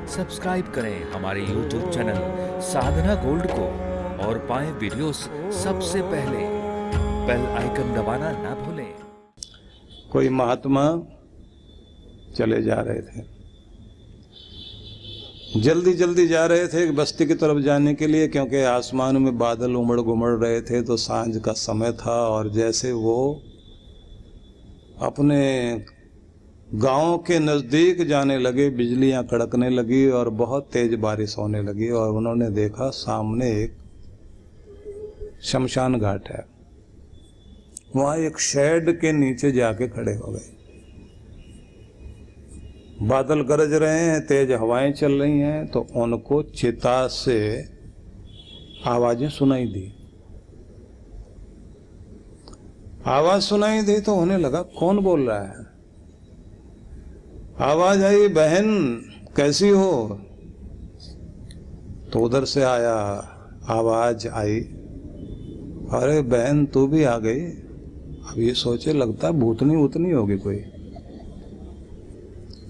Subscribe करें हमारे YouTube channel साधना gold को और पाएं वीडियोस सबसे पहले। बेल आइकन दबाना ना भूलें। कोई महात्मा चले जा रहे थे, जल्दी जल्दी जा रहे थे बस्ती की तरफ जाने के लिए, क्योंकि आसमान में बादल उमड़ घुमड़ रहे थे तो सांझ का समय था। और जैसे वो अपने गांव के नज़दीक जाने लगे, बिजलियां कड़कने लगी और बहुत तेज बारिश होने लगी। और उन्होंने देखा सामने एक शमशान घाट है। वहां एक शेड के नीचे जाके खड़े हो गए। बादल गरज रहे हैं, तेज हवाएं चल रही हैं, तो उनको चिता से आवाजें सुनाई दी। आवाज सुनाई दी तो उन्हें लगा कौन बोल रहा है। आवाज आई, बहन कैसी हो? तो उधर से आया आवाज आई, अरे बहन तू भी आ गई। अब ये सोचे लगता भूतनी उतनी होगी कोई।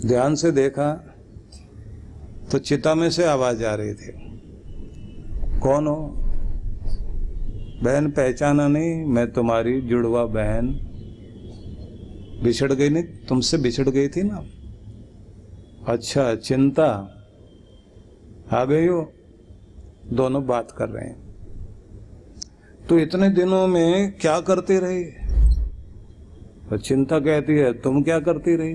ध्यान से देखा तो चिता में से आवाज आ रही थी, कौन हो? बहन पहचाना नहीं? मैं तुम्हारी जुड़वा बहन, बिछड़ गई नहीं, तुमसे बिछड़ गई थी ना। अच्छा चिंता आ गई हो? दोनों बात कर रहे हैं। तो इतने दिनों में क्या करती रही? तो चिंता कहती है तुम क्या करती रही?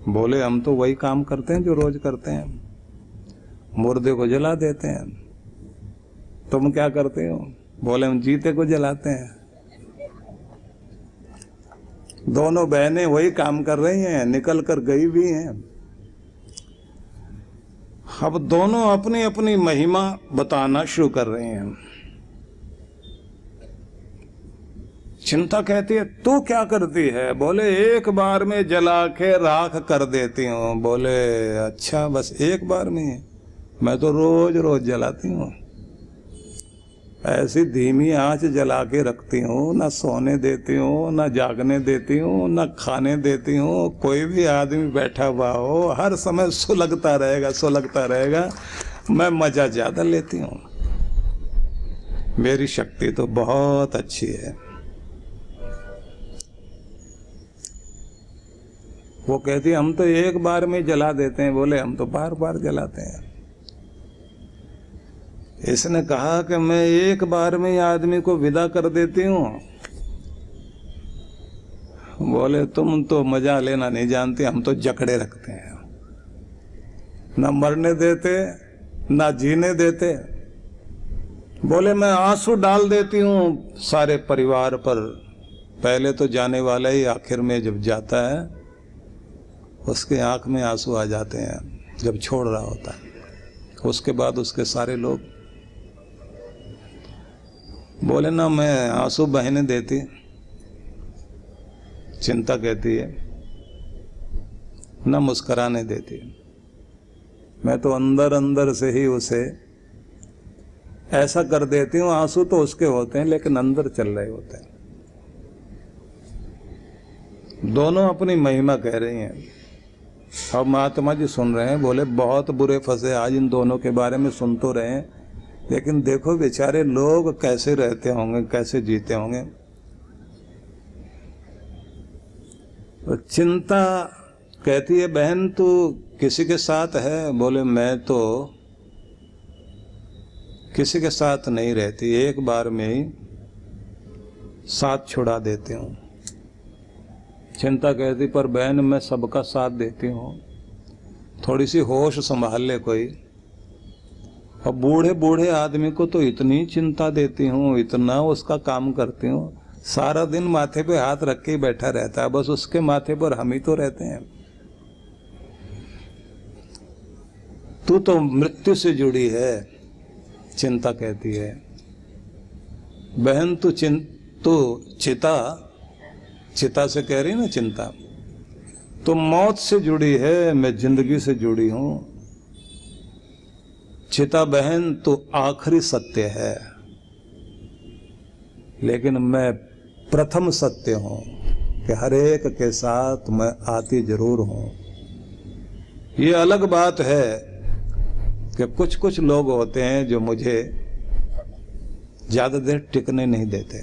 बोले हम तो वही काम करते हैं जो रोज करते हैं, मुर्दे को जला देते हैं। तुम क्या करते हो? बोले हम जीते को जलाते हैं। दोनों बहनें वही काम कर रही हैं, निकल कर गई भी हैं। अब दोनों अपनी अपनी महिमा बताना शुरू कर रही हैं। चिंता कहती है तू क्या करती है? बोले एक बार में जला के राख कर देती हूँ। बोले अच्छा बस एक बार में? मैं तो रोज रोज जलाती हूँ। ऐसी धीमी आंच जला के रखती हूँ, ना सोने देती हूँ, ना जागने देती हूँ, ना खाने देती हूँ। कोई भी आदमी बैठा हुआ हो हर समय सुलगता रहेगा, सुलगता रहेगा। मैं मजा ज्यादा लेती हूँ। मेरी शक्ति तो बहुत अच्छी है। वो कहती हम तो एक बार में जला देते हैं। बोले हम तो बार बार जलाते हैं। इसने कहा कि मैं एक बार में आदमी को विदा कर देती हूँ। बोले तुम तो मजा लेना नहीं जानते, हम तो जकड़े रखते हैं, ना मरने देते ना जीने देते। बोले मैं आंसू डाल देती हूँ सारे परिवार पर। पहले तो जाने वाला ही आखिर में जब जाता है उसके आंख में आंसू आ जाते हैं जब छोड़ रहा होता है। उसके बाद उसके सारे लोग। बोले ना मैं आंसू बहने देती। चिंता कहती है ना मुस्कुराने देती। मैं तो अंदर अंदर से ही उसे ऐसा कर देती हूँ। आंसू तो उसके होते हैं लेकिन अंदर चल रहे होते हैं। दोनों अपनी महिमा कह रही हैं। अब महात्मा जी सुन रहे हैं। बोले बहुत बुरे फंसे आज इन दोनों के बारे में सुन तो रहे हैं, लेकिन देखो बेचारे लोग कैसे रहते होंगे, कैसे जीते होंगे। तो चिंता कहती है बहन तू किसी के साथ है? बोले मैं तो किसी के साथ नहीं रहती, एक बार में ही साथ छुड़ा देती हूँ। चिंता कहती पर बहन मैं सबका साथ देती हूँ, थोड़ी सी होश संभाल ले कोई। और बूढ़े बूढ़े आदमी को तो इतनी चिंता देती हूँ, इतना उसका काम करती हूँ, सारा दिन माथे पे हाथ रख के ही बैठा रहता है, बस उसके माथे पर हम ही तो रहते हैं। तू तो मृत्यु से जुड़ी है। चिंता कहती है बहन तू चिता से कह रही ना चिंता, तो मौत से जुड़ी है, मैं जिंदगी से जुड़ी हूं। चिता बहन तो आखिरी सत्य है, लेकिन मैं प्रथम सत्य हूं कि हर एक के साथ मैं आती जरूर हूं। ये अलग बात है कि कुछ कुछ लोग होते हैं जो मुझे ज्यादा देर टिकने नहीं देते।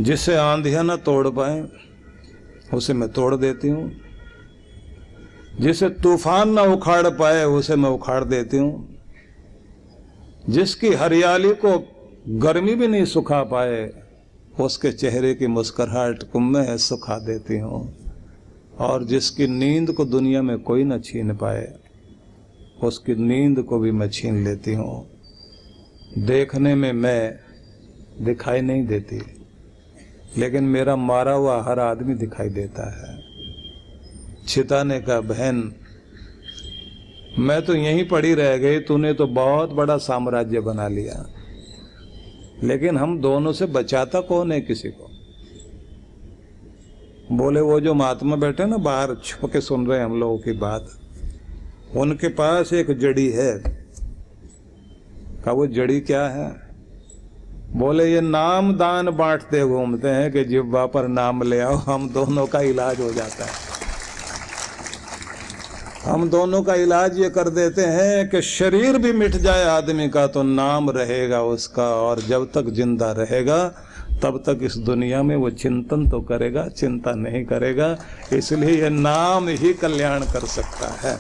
जिसे आंधियां ना तोड़ पाए उसे मैं तोड़ देती हूं, जिसे तूफान ना उखाड़ पाए उसे मैं उखाड़ देती हूं, जिसकी हरियाली को गर्मी भी नहीं सुखा पाए उसके चेहरे की मुस्कुराहट को मैं सुखा देती हूं, और जिसकी नींद को दुनिया में कोई न छीन पाए उसकी नींद को भी मैं छीन लेती हूं। देखने में मैं दिखाई नहीं देती, लेकिन मेरा मारा हुआ हर आदमी दिखाई देता है। चिता ने कहा, बहन मैं तो यहीं पड़ी रह गई, तूने तो बहुत बड़ा साम्राज्य बना लिया, लेकिन हम दोनों से बचाता कौन है किसी को? बोले वो जो महात्मा बैठे ना बाहर छुप के सुन रहे हैं हम लोगों की बात, उनके पास एक जड़ी है। कहा वो जड़ी क्या है? बोले ये नाम दान बांटते घूमते हैं कि जिब्बा पर नाम ले आओ, हम दोनों का इलाज हो जाता है। हम दोनों का इलाज ये कर देते हैं कि शरीर भी मिट जाए आदमी का तो नाम रहेगा उसका, और जब तक जिंदा रहेगा तब तक इस दुनिया में वो चिंतन तो करेगा, चिंता नहीं करेगा। इसलिए ये नाम ही कल्याण कर सकता है।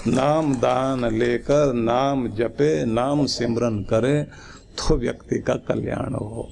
नाम दान लेकर नाम जपे, नाम सिमरन करे तो व्यक्ति का कल्याण हो।